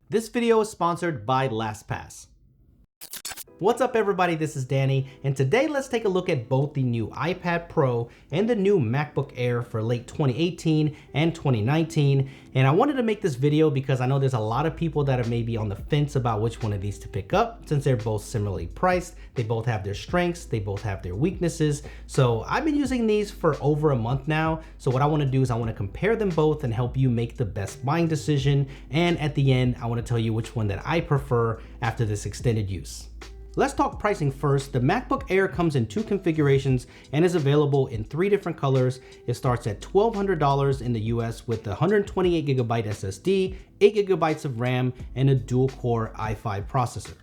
This video is sponsored by LastPass. What's up everybody, this is Danny, and today let's take a look at both the new iPad Pro and the new MacBook Air for late 2018 and 2019. And I wanted to make this video because I know there's a lot of people that are maybe on the fence about which one of these to pick up, since they're both similarly priced. They both have their strengths, they both have their weaknesses. So I've been using these for over a month now. So what I want to do is I want to compare them both and help you make the best buying decision. And at the end, I want to tell you which one that I prefer after this extended use. Let's talk pricing first. The MacBook Air comes in two configurations and is available in 3 different colors. It starts at $1,200 in the US with the 128GB SSD, 8GB of RAM, and a dual-core i5 processor.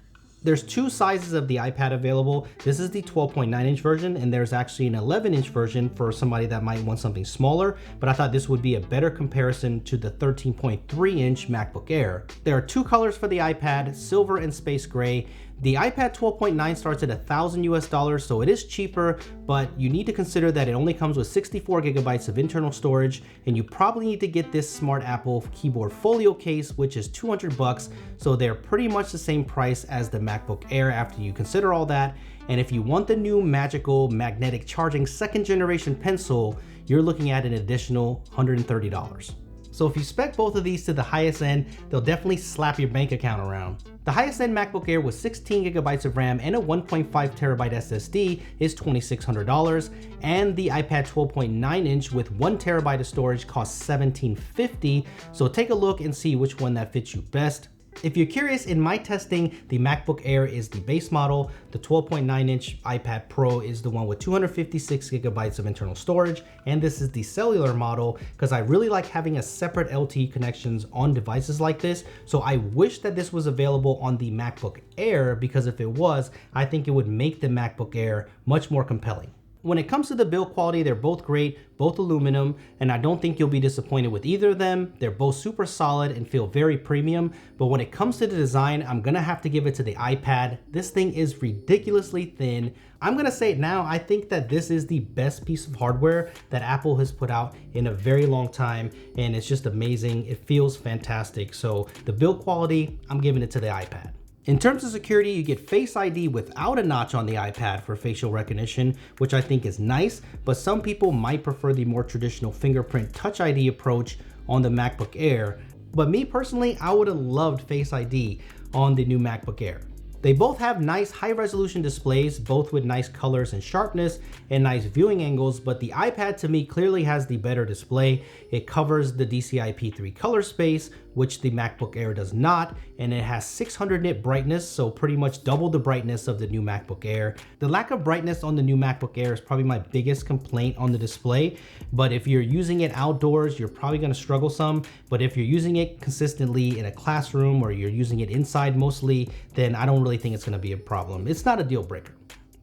There's 2 sizes of the iPad available. This is the 12.9-inch version, and there's actually an 11-inch version for somebody that might want something smaller, but I thought this would be a better comparison to the 13.3-inch MacBook Air. There are 2 colors for the iPad, silver and space gray. The iPad 12.9 starts at $1,000 US, so it is cheaper, but you need to consider that it only comes with 64GB of internal storage, and you probably need to get this Smart Apple keyboard folio case, which is $200, so they're pretty much the same price as the MacBook Air after you consider all that. And if you want the new magical magnetic charging 2nd generation pencil, you're looking at an additional $130. So if you spec both of these to the highest end, they'll definitely slap your bank account around. The highest end MacBook Air with 16GB of RAM and a 1.5TB SSD is $2,600, and the iPad 12.9-inch with 1TB of storage costs $1,750. So take a look and see which one that fits you best. If you're curious, in my testing, the MacBook Air is the base model. The 12.9-inch iPad Pro is the one with 256GB of internal storage, and this is the cellular model because I really like having a separate LTE connections on devices like this. So I wish that this was available on the MacBook Air, because if it was, I think it would make the MacBook Air much more compelling. When it comes to the build quality, they're both great, both aluminum, and I don't think you'll be disappointed with either of them. They're both super solid and feel very premium, but when it comes to the design, I'm gonna have to give it to the iPad. This thing is ridiculously thin. I'm gonna say it now, I think that this is the best piece of hardware that Apple has put out in a very long time, and it's just amazing. It feels fantastic. So the build quality, I'm giving it to the iPad. In terms of security, you get Face ID without a notch on the iPad for facial recognition, which I think is nice, but some people might prefer the more traditional fingerprint Touch ID approach on the MacBook Air. But me personally, I would have loved Face ID on the new MacBook Air. They both have nice high-resolution displays, both with nice colors and sharpness and nice viewing angles, but the iPad to me clearly has the better display. It covers the DCI-P3 color space, which the MacBook Air does not, and it has 600 nit brightness, so pretty much double the brightness of the new MacBook Air. The lack of brightness on the new MacBook Air is probably my biggest complaint on the display, but if you're using it outdoors, you're probably gonna struggle some, but if you're using it consistently in a classroom or you're using it inside mostly, then I don't really think it's gonna be a problem. It's not a deal breaker.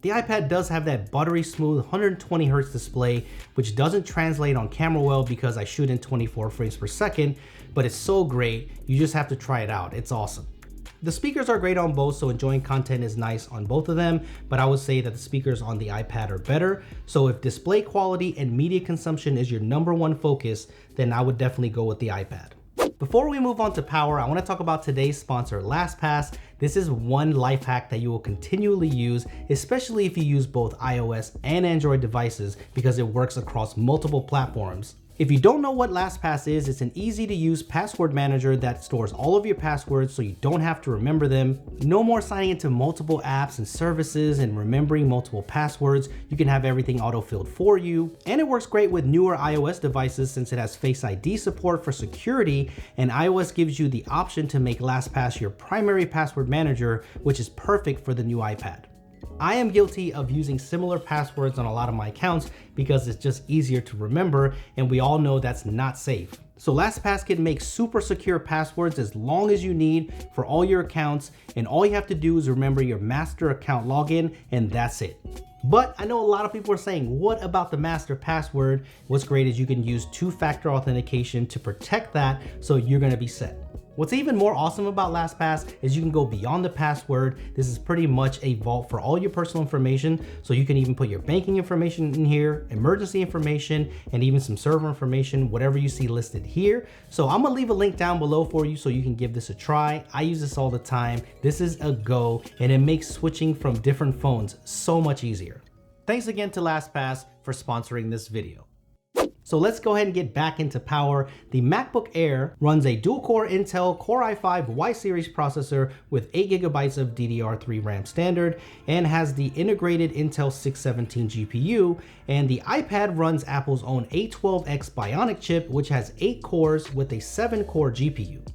The iPad does have that buttery smooth 120Hz display, which doesn't translate on camera well because I shoot in 24 frames per second, but it's so great, you just have to try it out. It's awesome. The speakers are great on both, so enjoying content is nice on both of them, but I would say that the speakers on the iPad are better. So if display quality and media consumption is your #1 focus, then I would definitely go with the iPad. Before we move on to power, I want to talk about today's sponsor, LastPass. This is one life hack that you will continually use, especially if you use both iOS and Android devices, because it works across multiple platforms. If you don't know what LastPass is, it's an easy to use password manager that stores all of your passwords so you don't have to remember them. No more signing into multiple apps and services and remembering multiple passwords. You can have everything auto-filled for you. And it works great with newer iOS devices since it has Face ID support for security, and iOS gives you the option to make LastPass your primary password manager, which is perfect for the new iPad. I am guilty of using similar passwords on a lot of my accounts because it's just easier to remember, and we all know that's not safe. So LastPass can make super secure passwords as long as you need for all your accounts, and all you have to do is remember your master account login, and that's it. But I know a lot of people are saying, what about the master password? What's great is you can use 2-factor authentication to protect that, so you're gonna be set. What's even more awesome about LastPass is you can go beyond the password. This is pretty much a vault for all your personal information. So you can even put your banking information in here, emergency information, and even some server information, whatever you see listed here. So I'm gonna leave a link down below for you so you can give this a try. I use this all the time. This is a go, and it makes switching from different phones so much easier. Thanks again to LastPass for sponsoring this video. So let's go ahead and get back into power. The MacBook Air runs a dual-core Intel Core i5 Y series processor with 8 GB of DDR3 RAM standard and has the integrated Intel 617 GPU, and the iPad runs Apple's own A12X Bionic chip, which has 8 cores with a 7-core GPU.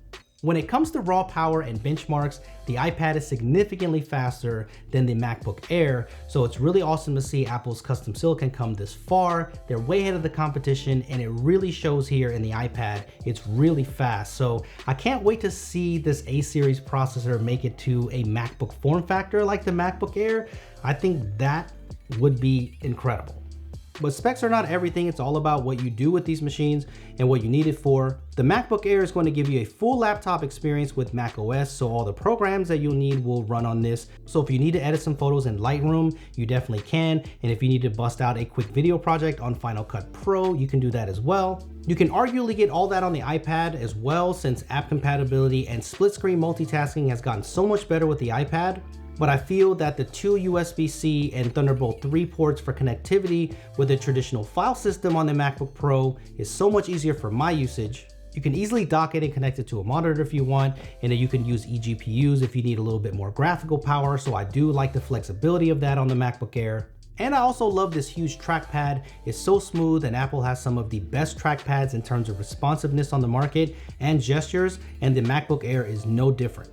When it comes to raw power and benchmarks, the iPad is significantly faster than the MacBook Air, so it's really awesome to see Apple's custom silicon come this far. They're way ahead of the competition, and it really shows here in the iPad. It's really fast, so I can't wait to see this A series processor make it to a MacBook form factor like the MacBook Air. I think that would be incredible. But specs are not everything. It's all about what you do with these machines and what you need it for. The MacBook Air is going to give you a full laptop experience with macOS, so all the programs that you'll need will run on this. So if you need to edit some photos in Lightroom, you definitely can. And if you need to bust out a quick video project on Final Cut Pro, you can do that as well. You can arguably get all that on the iPad as well, since app compatibility and split screen multitasking has gotten so much better with the iPad. But I feel that the 2 USB-C and Thunderbolt 3 ports for connectivity with a traditional file system on the MacBook Pro is so much easier for my usage. You can easily dock it and connect it to a monitor if you want, and then you can use eGPUs if you need a little bit more graphical power, so I do like the flexibility of that on the MacBook Air. And I also love this huge trackpad. It's so smooth, and Apple has some of the best trackpads in terms of responsiveness on the market and gestures, and the MacBook Air is no different.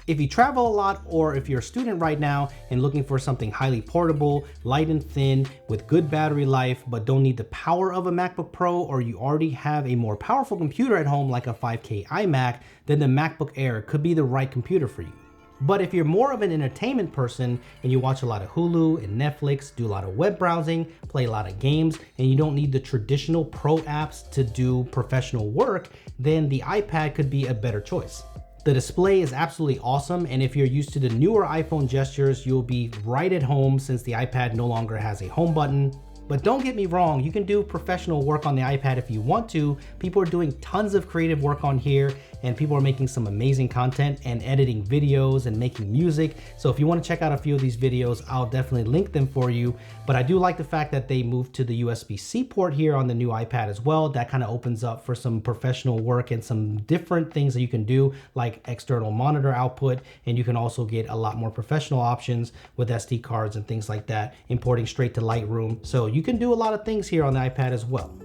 If you travel a lot, or if you're a student right now and looking for something highly portable, light and thin, with good battery life, but don't need the power of a MacBook Pro, or you already have a more powerful computer at home like a 5K iMac, then the MacBook Air could be the right computer for you. But if you're more of an entertainment person and you watch a lot of Hulu and Netflix, do a lot of web browsing, play a lot of games, and you don't need the traditional pro apps to do professional work, then the iPad could be a better choice. The display is absolutely awesome, and if you're used to the newer iPhone gestures, you'll be right at home since the iPad no longer has a home button. But don't get me wrong, you can do professional work on the iPad if you want to. People are doing tons of creative work on here, and people are making some amazing content and editing videos and making music. So if you want to check out a few of these videos, I'll definitely link them for you. But I do like the fact that they moved to the USB-C port here on the new iPad as well. That kind of opens up for some professional work and some different things that you can do, like external monitor output, and you can also get a lot more professional options with SD cards and things like that, importing straight to Lightroom. So you can do a lot of things here on the iPad as well.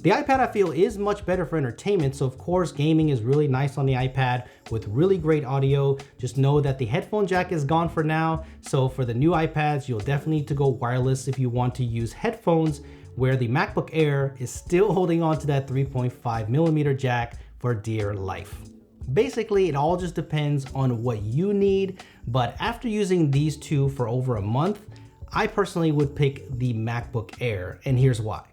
The iPad, I feel, is much better for entertainment, so of course gaming is really nice on the iPad with really great audio. Just know that the headphone jack is gone for now, so for the new iPads, you'll definitely need to go wireless if you want to use headphones, where the MacBook Air is still holding on to that 3.5mm jack for dear life. Basically, it all just depends on what you need, but after using these two for over a month, I personally would pick the MacBook Air, and here's why.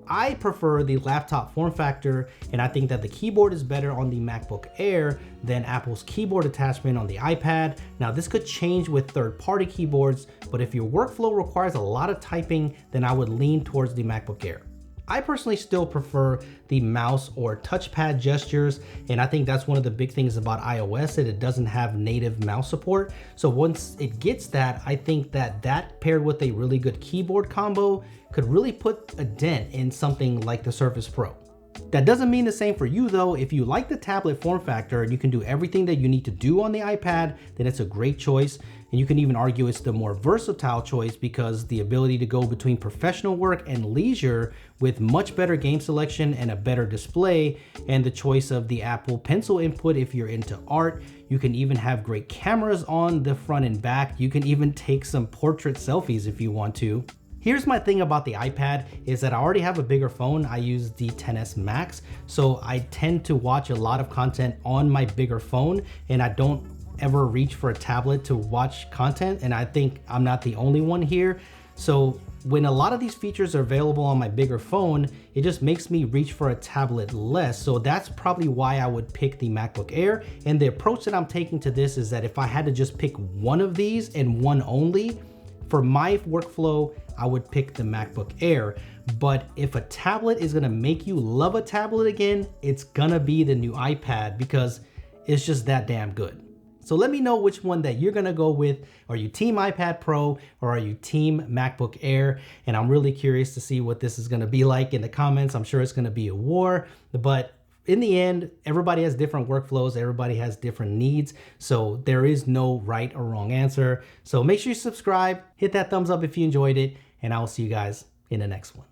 I prefer the laptop form factor, and I think that the keyboard is better on the MacBook Air than Apple's keyboard attachment on the iPad. Now, this could change with third-party keyboards, but if your workflow requires a lot of typing, then I would lean towards the MacBook Air. I personally still prefer the mouse or touchpad gestures, and I think that's one of the big things about iOS, that it doesn't have native mouse support. So once it gets that, I think that that paired with a really good keyboard combo could really put a dent in something like the Surface Pro. That doesn't mean the same for you though. If you like the tablet form factor and you can do everything that you need to do on the iPad, then it's a great choice. And you can even argue it's the more versatile choice, because the ability to go between professional work and leisure with much better game selection and a better display, and the choice of the Apple Pencil input if you're into art. You can even have great cameras on the front and back. You can even take some portrait selfies if you want to. Here's my thing about the iPad is that I already have a bigger phone. I use the XS Max, so I tend to watch a lot of content on my bigger phone, and I don't ever reach for a tablet to watch content, and I think I'm not the only one here. So when a lot of these features are available on my bigger phone, it just makes me reach for a tablet less. So that's probably why I would pick the MacBook Air. And the approach that I'm taking to this is that if I had to just pick one of these and one only, for my workflow, I would pick the MacBook Air. But if a tablet is gonna make you love a tablet again, it's gonna be the new iPad because it's just that damn good. So let me know which one that you're gonna go with. Are you team iPad Pro or are you team MacBook Air? And I'm really curious to see what this is gonna be like in the comments. I'm sure it's gonna be a war, but in the end, everybody has different workflows, everybody has different needs, so there is no right or wrong answer. So make sure you subscribe, hit that thumbs up if you enjoyed it, and I will see you guys in the next one.